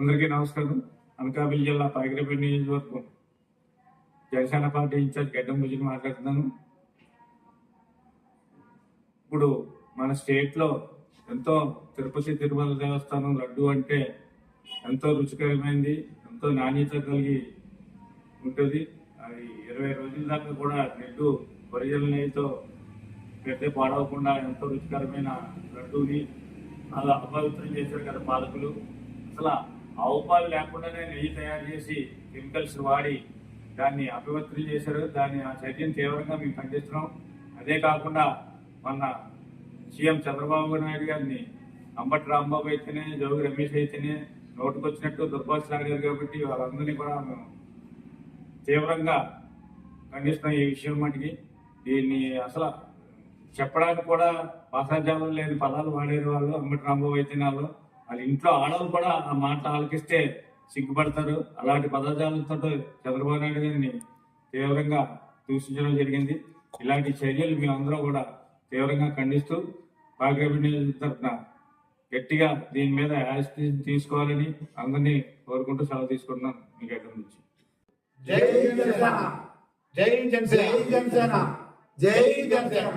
అందరికీ నమస్కారం. అనకాపల్లి జిల్లా పాకిరేపల్లి నియోజకవర్గం జనసేన పార్టీ ఇన్ఛార్జ్ గడ్డం బుజ్జిని మాట్లాడుతున్నాను. ఇప్పుడు మన స్టేట్లో ఎంతో తిరుపతి తిరుమల దేవస్థానం లడ్డు అంటే ఎంతో రుచికరమైనది, ఎంతో నాణ్యత కలిగి ఉంటుంది. అది 20 రోజుల దాకా కూడా లడ్డు ఒరిజినల్ నెయ్యితో పెద్ద పాడవకుండా ఎంతో రుచికరమైన లడ్డూని అలా అపవిత్రం చేశారు కదా పాలకులు. అసలు ఆవు పాలు లేకుండానే నెయ్యి తయారు చేసి కెమికల్స్ వాడి దాన్ని అపవిత్రం చేశారు. దాన్ని ఆ చర్యను తీవ్రంగా మేము ఖండిస్తున్నాం. అదే కాకుండా మన సీఎం చంద్రబాబు నాయుడు గారిని అంబటి రాంబాబు అయితేనే, జోగి రమేష్ అయితేనే నోటుకొచ్చినట్టు దుర్భాషలాడారు కాబట్టి వాళ్ళందరినీ కూడా మేము తీవ్రంగా ఖండిస్తున్నాం. ఈ విషయం మటుకి దీన్ని అసలు చెప్పడానికి కూడా భాషాజాలం లేని పదాలు వాడేరు వాళ్ళు. అంబటి రాంబాబు అయితేనే వాళ్ళ ఇంట్లో ఆడవాళ్ళు కూడా ఆ మాట ఆలకిస్తే సిగ్గుపడతారు. అలాంటి పదజాలంతో చంద్రబాబు నాయుడు గారిని తీవ్రంగా దూషించడం జరిగింది. ఇలాంటి చర్యలు మేమందరం కూడా తీవ్రంగా ఖండిస్తూ పాకిరేపల్లి తరఫున గట్టిగా దీని మీద యాక్షన్ తీసుకోవాలని అందరినీ కోరుకుంటూ సెలవు తీసుకుంటున్నాను. మీకు ఎక్కడి నుంచి జై జనసేన, జై జనసేన, జై జనసేన, జై జనసేన.